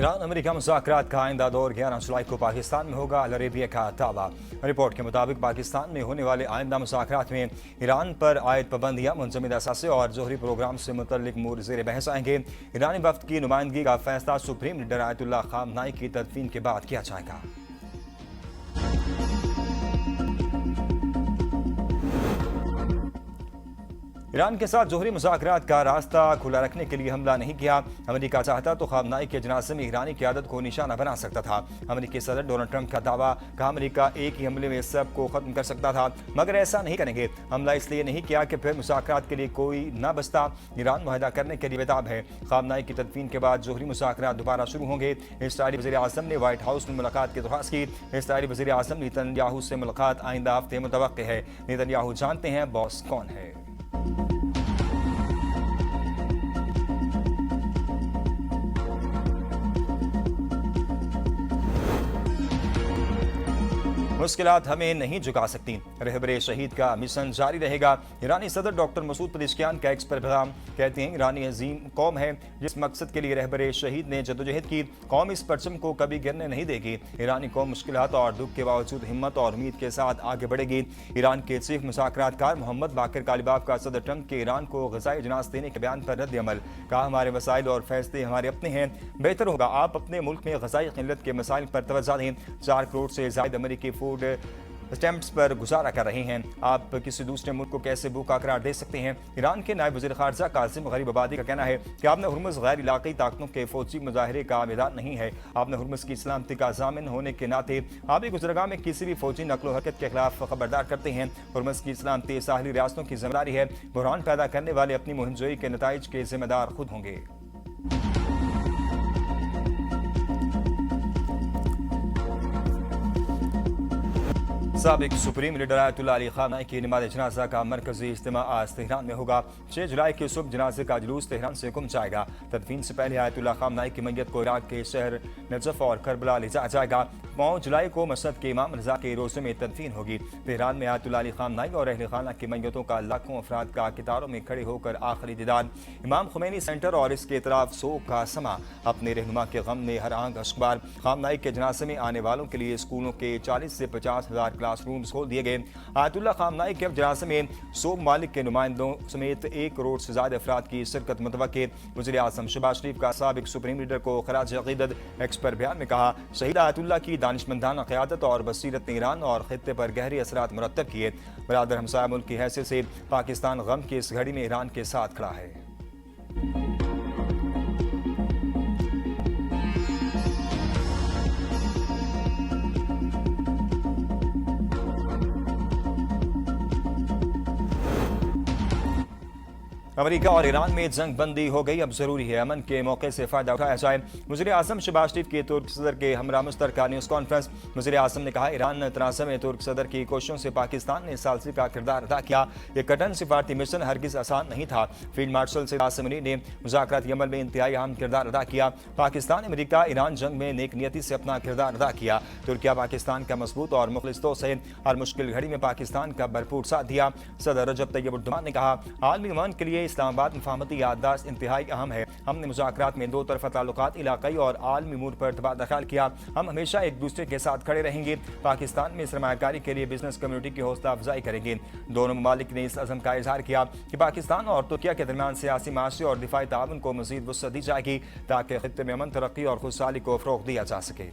Iran America मुज़ाकरात का आइंदा दौर 11 जुलाई को पाकिस्तान में होगा, अल अरेबिया का दावा। रिपोर्ट के मुताबिक पाकिस्तान में होने वाले आइंदा मुज़ाकरात में ईरान पर आयद पाबंदियाँ, मुंजमद असासे और जोहरी प्रोग्राम से मुतल्लिक अमूर ज़ेर बहस आएंगे। ईरानी वफ्द की नुमाइंदगी का फैसला सुप्रीम लीडर आयतुल्लाह खामनाई की तदफीन के बाद किया जाएगा। ईरान के साथ जोहरी मुज़ाकरात का रास्ता खुला रखने के लिए हमला नहीं किया। अमेरिका चाहता तो खामनाई के जनाजे में ईरानी क़यादत को निशाना बना सकता था। अमेरिकी सदर डोनाल्ड ट्रंप का दावा, कहा अमेरिका एक ही हमले में सब को खत्म कर सकता था, मगर ऐसा नहीं करेंगे। हमला इसलिए नहीं किया कि फिर मुज़ाकरात के लिए कोई न बचता। ईरान मुआहदा करने के लिए बेताब है। खामनाई की तदफीन के बाद जोहरी मुज़ाकरात दोबारा शुरू होंगे। इस्राईली वज़ीर आज़म ने व्हाइट हाउस में मुलाकात की दरख्वास्त की। इस्राईली वज़ीर आज़म नेतन्याहू से मुलाकात आइंदा हफ्ते मुतवक्किल है। नेतन्याहू जानते हैं बॉस कौन है। मुश्किलात हमें नहीं झुका सकती, रहबरे शहीद का मिशन जारी रहेगा। ईरानी सदर डॉक्टर मसूद पेज़ेश्कियान का एक्स पर पैगाम, कहते हैं ईरानी अजीम कौम है जिस मकसद के लिए रहबरे शहीद ने जदोजहद की, कौम इस परचम को कभी गिरने नहीं देगी। ईरानी कौम मुश्किलात और दुख के बावजूद हिम्मत और उम्मीद के साथ आगे बढ़ेगी। ईरान के चीफ मुज़ाकरातकार मोहम्मद बाकिर कालिबाफ का सदर ट्रंप के ईरान को ग़ज़ाई अजनास देने के बयान पर रद्द अमल, कहा हमारे वसाइल और फैसले हमारे अपने हैं, बेहतर होगा आप अपने मुल्क में ग़ज़ाई क़िल्लत के मसाइल पर तवज्जो दें। 4 करोड़ से ज़ायद अमेरिकी फूड स्टैम्प्स पर गुजारा कर रहे हैं, आप किसी दूसरे मुल्क को कैसे भूखा करार दे सकते हैं। ईरान के नायब वज़ीर ख़ारजा कासिम गरीबाबादी का कहना है कि आपने हुर्मुज़ गैर इलाक़ाई ताकतों के फौजी मुजाहरे का मैदान नहीं है। आपने हुर्मुज़ की सलामती का ज़ामिन होने के नाते आबी गुज़रगाह में किसी भी फौजी नकलो हरकत के खिलाफ खबरदार करते हैं। हुर्मुज़ की सलामती साहली रियासतों की जिम्मेदारी है। बुहरान पैदा करने वाले अपनी मुहिमजोई के नताइज के जिम्मेदार खुद होंगे। साबिक सुप्रीम लीडर आयतुल्लाह अली खामनाई की नमाज़ जनाजा का मरकजी इज्तिमा आज तेहरान में होगा। 6 जुलाई की सुबह जनाजे का जुलूस तेहरान से गुम जाएगा। तदफीन से पहले आयतुल्लाह खामनाई की मैयत को इराक के शहर नजफ और करबला ले जाया जाएगा। 9 जुलाई को मसद के इमाम रजा के रोज़े में तदफीन होगी। तेहरान में आयतुल्लाह अली खामनाई और अहले खाना की मैयतों का लाखों अफराद का कितारों में खड़े होकर आखिरी दीदार। इमाम खुमैनी सेंटर और इसके इतराफ सोग का समा, अपने रहनुमा के गम में हर आंख अश्कबार। खामनाई के जनाजे में आने वालों के लिए स्कूलों के 40 से 50 हज़ार क्लासरूम्स खोल दिए गए। आयतुल्लाह खामनाई के जनाजे में 100 ममालिक के नुमाइंदों समेत 1 करोड़ से ज़्यादा अफराद की शिरकत मुतवक्किल। वज़ीर आज़म शहबाज शरीफ का साबिक सुप्रीम लीडर को खराज अक़ीदत, एक्स पर बयान में कहा शहीद आयतुल्लाह की दानिशमंदाना क़यादत और बसीरत ने ईरान और खित्ते पर गहरे असरात मुरत्तब किए। बरादर हमसाया मुल्क की हैसियत से पाकिस्तान गम की इस घड़ी में ईरान के साथ खड़ा है। अमेरिका और ईरान में जंग बंदी हो गई, अब जरूरी है अमन के मौके से फायदा उठाया जाए। वज़ीर आज़म शहबाज शरीफ की तुर्क सदर के हमरा मुश्तरका न्यूज़ कॉन्फ्रेंस। वज़ीर आज़म ने कहा ईरान तनाज़ में तुर्क सदर की कोशिशों से पाकिस्तान ने सालसी का किरदार अदा किया। यह कटन सिफारती मिशन हरगिज़ आसान नहीं था। फील्ड मार्शल सैयद आसिम मुनीर ने मुज़ाकराती अमल में इंतहाई अहम किरदार अदा किया। पाकिस्तान अमेरिका ईरान जंग में नेक नियति से अपना किरदार अदा किया। तुर्किया पाकिस्तान का मजबूत और मुखलिस दोस्त है, हर मुश्किल घड़ी में पाकिस्तान का भरपूर साथ दिया। सदर रजब तैयब एर्दोगान ने कहा आलमी अमन के लिए इस्लामाबाद मुफाहमती याददाश्त इंतहाई अहम है। हमने मुज़ाकरात में 2 तरफ़ा ताल्लुकात, इलाक़ाई और आलमी अमूर पर तबादला ख्याल किया। हम हमेशा एक दूसरे के साथ खड़े रहेंगे। पाकिस्तान में सरमायाकारी के लिए बिजनेस कम्युनिटी की हौसला अफजाई करेंगे। दोनों ममालिक ने इस अज़म का इजहार किया कि पाकिस्तान और तुर्किया के दरमियान सियासी, माशी और दिफाई ताउन को मज़ीद वुसअत दी जाएगी ताकि खित्ते में अमन, तरक्की और खुशहाली को फ़रोग़ दिया जा सके।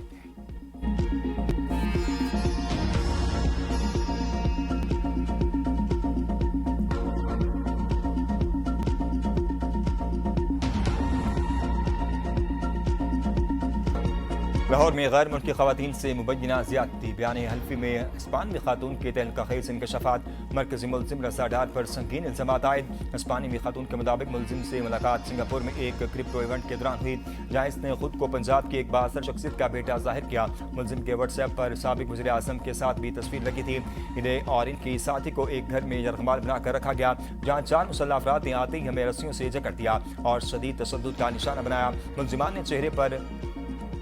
लाहौर में गैर मुल्की ख़वातीन से मुबैना ज़्यादती, बयान हल्फी में हिस्पानवी खातून के तहलका-खेज़ इंकशाफात। मरकज़ी मुलज़िम रसा डार पर संगीन इल्ज़ामात आयद। हिस्पानवी खातून के मुताबिक मुलज़िम से मुलाकात सिंगापुर में एक क्रिप्टो इवेंट के दौरान हुई, जहाँ इसने खुद को पंजाब की एक बासर शख्सियत का बेटा जाहिर किया। मुलज़िम के व्हाट्सएप पर साबिक वज़ीर आज़म के साथ भी तस्वीर लगी थी। इन्हें और इनकी साथी को एक घर में यरगमाल बनाकर रखा गया, जहाँ 4 मुसल्लह अफराद ने आते ही हमें रस्सियों से जकड़ दिया और शदीद तशद्दुद का निशाना बनाया। मुलज़िमान ने चेहरे पर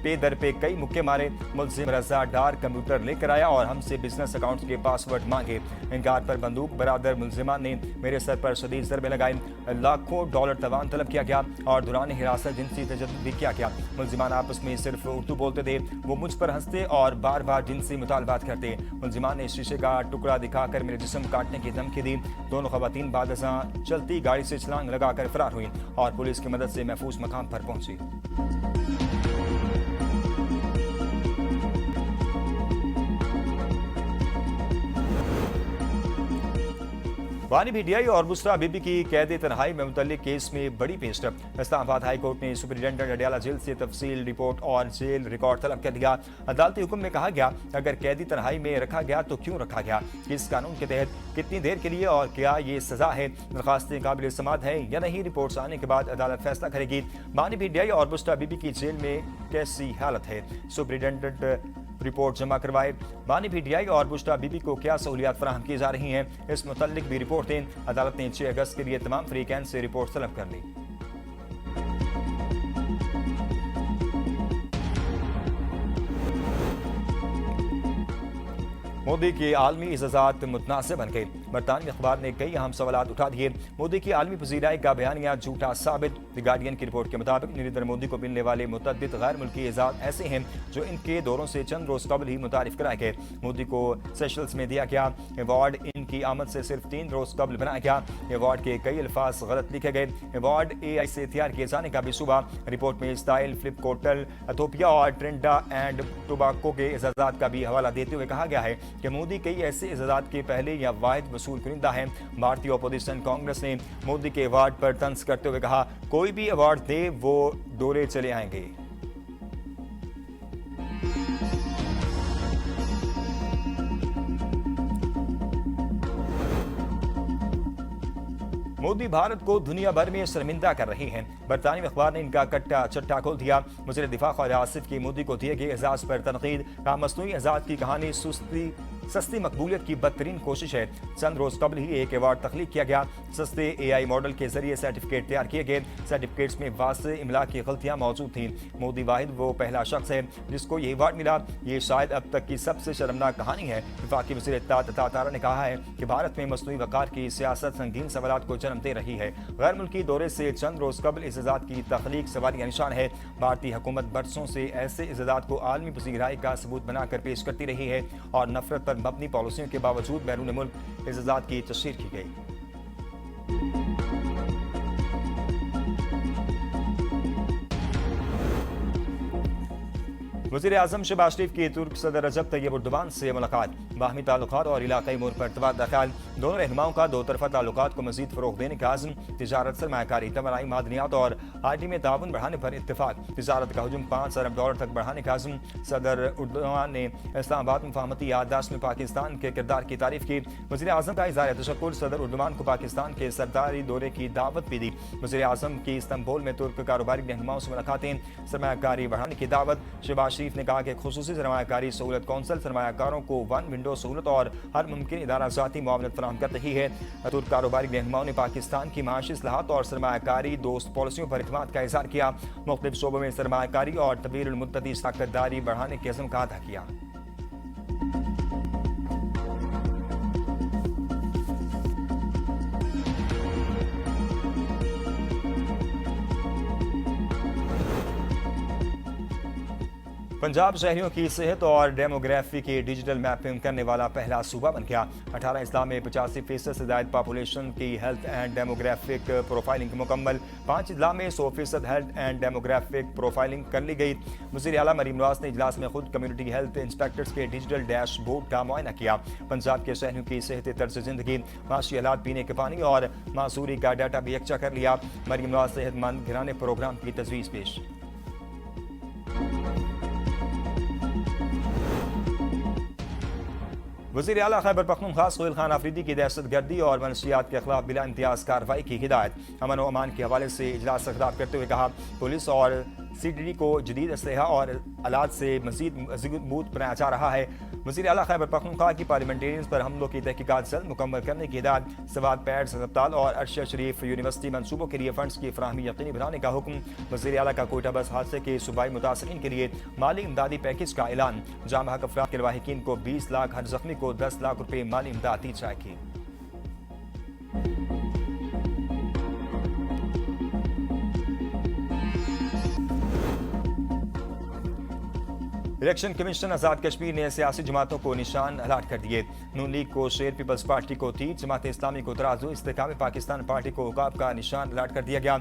पे दर पे कई मुक्के मारे। मुलजिम रजा डार कंप्यूटर लेकर आया और हमसे बिजनेस अकाउंट के पासवर्ड मांगे। इनकार पर बंदूक बरादर मुलजिमान ने मेरे सर पर शदीद ज़रबे लगाए। लाखों डॉलर तवान तलब किया गया और दौरान हिरासत जिनसी तशद्दुद भी किया गया। मुलजिमान आपस में सिर्फ उर्दू बोलते थे। वो मुझ पर हंसते और बार बार जिनसी मुतालबात करते। मुलजिमान ने शीशे का टुकड़ा दिखाकर मेरे जिस्म काटने की धमकी दी। दोनों खवातीन बाद चलती गाड़ी से छलांग लगाकर फरार हुई और पुलिस की मदद से महफूज मकाम पर पहुंची। बानी भीडियाई और बुस्रा बीबी की कैद तन्हाई में मुतल्लिक केस में बड़ी पेशरफ। इस्लामाबाद हाई कोर्ट ने सुपरिटेंडेंट अडियाला जेल से तफसील रिपोर्ट और जेल रिकॉर्ड तलब कर दिया। अदालती हुक्म में कहा गया अगर कैदी तन्हाई में रखा गया तो क्यों रखा गया, किस कानून के तहत, कितनी देर के लिए और क्या ये सजा है, दरखास्तें काबिल समात है या नहीं। रिपोर्ट्स आने के बाद अदालत फैसला करेगी। बानी भीडियाई और बुस्रा बीबी की जेल में कैसी हालत है, सुपरिटेंडेंट रिपोर्ट जमा करवाए। बानी भीडियाई और बुश्रा बीबी को क्या सहूलियात फराहम की जा रही हैं, इस मुतल्लिक भी रिपोर्ट दें। अदालत ने 6 अगस्त के लिए तमाम फ्रीकैन से रिपोर्ट तलब कर ली। मोदी की आलमी इज़्ज़ात मुतनासिब बन गई। बरतानवी अखबार ने कई अहम सवाल उठा दिए। मोदी की आलमी पजीराई का बयानिया झूठा साबित। द गार्डियन की रिपोर्ट के मुताबिक नरेंद्र मोदी को मिलने वाले मुतअद्दिद गैर मुल्की एजाज ऐसे हैं जो इनके दौरों से चंद रोज कबल ही मुतारिफ कराए गए। मोदी को सेशल्स में दिया गया अवार्ड इनकी आमद से सिर्फ 3 रोज कबल बनाया गया। अवार्ड के कई अल्फाज गलत लिखे गए। अवार्ड AI से तैयार किए जाने का भी शुबा। रिपोर्ट में स्टाइल, फ्लिप कोटल, एथोपिया और ट्रिनिडा एंड टोबैगो के एजाजात का भी हवाला देते हुए कहा गया है कि मोदी कई ऐसे एजाजात के पहले या वाहिद वसूल कुनिंदा है। भारतीय अपोजिशन कांग्रेस ने मोदी के अवार्ड पर तंज करते हुए कहा कोई भी अवार्ड दे वो डोले चले आएंगे। मोदी भारत को दुनिया भर में शर्मिंदा कर रहे हैं। बरतानवी अखबार ने इनका कट्टा चट्टा खोल दिया। वज़ीर दिफा ख्वाजा आसिफ की मोदी को दिए गए एजाज पर तनकीद। कहा मसनूई एजाज की कहानी सस्ती मकबूलियत की बदतरीन कोशिश है। चंद रोज कबल ही एक अवार्ड तख्लीक किया गया। सस्ते AI मॉडल के जरिए सर्टिफिकेट तैयार किए गए। सर्टिफिकेट्स में वाज़े इमला की गलतियां मौजूद थीं। मोदी वाहिद वो पहला शख्स है जिसको ये अवार्ड मिला। ये शायद अब तक की सबसे शर्मनाक कहानी है। वफाकी वज़ीर इत्तेहाद अता तारा ने कहा है कि भारत में मसनूई वक़ार की सियासत संगीन सवालात को जन्म दे रही है। गैर मुल्की दौरे से चंद रोज कबल इस एजाज की तख्लीक सवालिया निशान है। भारतीय हुकूमत बरसों से ऐसे एजाज को आलमी पजीराई का सबूत बनाकर पेश करती रही है और नफरत पर मबनी पॉलिसियों के बावजूद बैरून मुल्क एजाज की तशहीर की गई। वज़ीर आज़म शहबाज शरीफ की तुर्क सदर रजब तैयब एर्दोगान से मुलाकात। बाहमी ताल्लुकात और इलाकाई उमूर पर तबादला ख्याल। दोनों रहनुमाओं का दो तरफा ताल्लुकात को मजीद फरोग देने का आज़म। तिजारत, सरमायाकारी, तवानाई, मादनियात और IT में ताउन बढ़ाने पर इत्तेफाक। तिजारत का हजम $5 अरब तक बढ़ाने का आज़म। सदर एर्दोगान ने इस्लामाबाद मुफाहमती याददाश्त में पाकिस्तान के किरदार की तारीफ की। वज़ीर आज़म का इज़हार तशक्कुर। सदर एर्दोगान को पाकिस्तान के सरदारी दौरे की दावत भी दी। वज़ीर आज़म की इस्तांबुल में तुर्क कारोबारी रहनुमाओं से मुलाकातें। सरमायाकारी बढ़ाने की दावत। शहबाज शरीफ ने कहा कि खुसूसी सरमायाकारी सहूलत कौंसल सरमायाकारों को वन विंडो सहूलत और हर मुमकिन इदारा ज़ाती मुआवनत फराहम कर रही है। तुर्क कारोबारी रहनुमाओं ने पाकिस्तान की माशी इस्लाहात और सरमायाकारी दोस्त पॉलिसियों पर इत्मीनान का इज़हार किया। मुख्तलिफ शोबों में सरमायाकारी और तवील मुद्दती ताकतदारी बढ़ाने के अज़्म का अदा किया। पंजाब शहरियों की सेहत और डेमोग्राफी की डिजिटल मैपिंग करने वाला पहला सूबा बन गया। 18 अजला में 85% से ज़ायद पॉपुलेशन की हेल्थ एंड डेमोग्राफिक प्रोफाइलिंग मुकम्मल। 5 अजला में 100% हेल्थ एंड डेमोग्राफिक प्रोफाइलिंग कर ली गई। वज़ीर आला मरीम नवाज ने इजलास में खुद कम्युनिटी हेल्थ इंस्पेक्टर्स के डिजिटल डैशबोर्ड का मुआयना किया। पंजाब के शहरियों की सेहत, तर्ज ज़िंदगी, माशी हालात, पीने के पानी और मासूरी का डाटा भी यकजा कर लिया। मरीम नवाज सेहतमंद घराने प्रोग्राम की तजवीज़ पेश। वज़ीर आला खैबर पख्तूनख्वा सोहेल खान आफरीदी की दहशतगर्दी और मनशियात के खिलाफ बिला इम्तियाज कार्रवाई की हिदायत। अमन व अमान के हवाले से इजलास से खिताब करते हुए कहा पुलिस और CDD को जदीद असलहा और आलात से मजीद मजबूत बनाया जा रहा है। वज़ीर आला खैबर पख्तूनख्वा की पार्लियामेंटेरियंस पर हमलों की तहकीकात जल्द मुकम्मल करने की हिदायत। सवात पैड्स अस्पताल और अरशद शरीफ यूनिवर्सिटी मनसूबों के लिए फंड्स की फराहमी यकीनी बनाने का हुक्म। वज़ीर आला का कोयटा बस हादसे के सूबाई मुतासरीन के लिए माली इमदादी पैकेज का ऐलान। जाम हक अफराद के लवाहिकीन को 20 लाख, हर जख्मी को 10 लाख रुपये माली इमदाद दी जाएगी। इलेक्शन कमीशन आज़ाद कश्मीर ने सियासी जमातों को निशान अलाट कर दिए। नून लीग को शेर, पीपल्स पार्टी को 30, जमात इस्लामी को तराजू, इस्तेकाम पाकिस्तान पार्टी को उकाब का निशान अलाट कर दिया गया।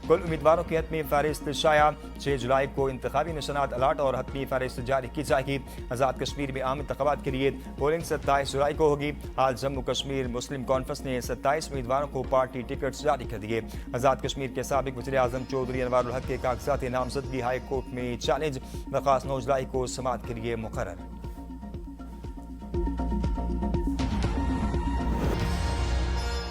कुल उम्मीदवारों की हतमी फहरिस्त शाया। 6 जुलाई को इंतखाबी निशानात अलाट और हतमी फहरिस्त जारी की जाएगी। आज़ाद कश्मीर में आम इंतखाबात के लिए पोलिंग 27 जुलाई को होगी। आज जम्मू कश्मीर मुस्लिम कॉन्फ्रेंस ने 27 उम्मीदवारों को पार्टी टिकट जारी कर दिए। आज़ाद कश्मीर के साबिक वज़ीर आज़म चौधरी अनवारुल हक के कागजात नामजदगी हाई कोर्ट में चैलेंज। दरख्वास्त 9 जुलाई को समाअत के लिए मुकर्रर।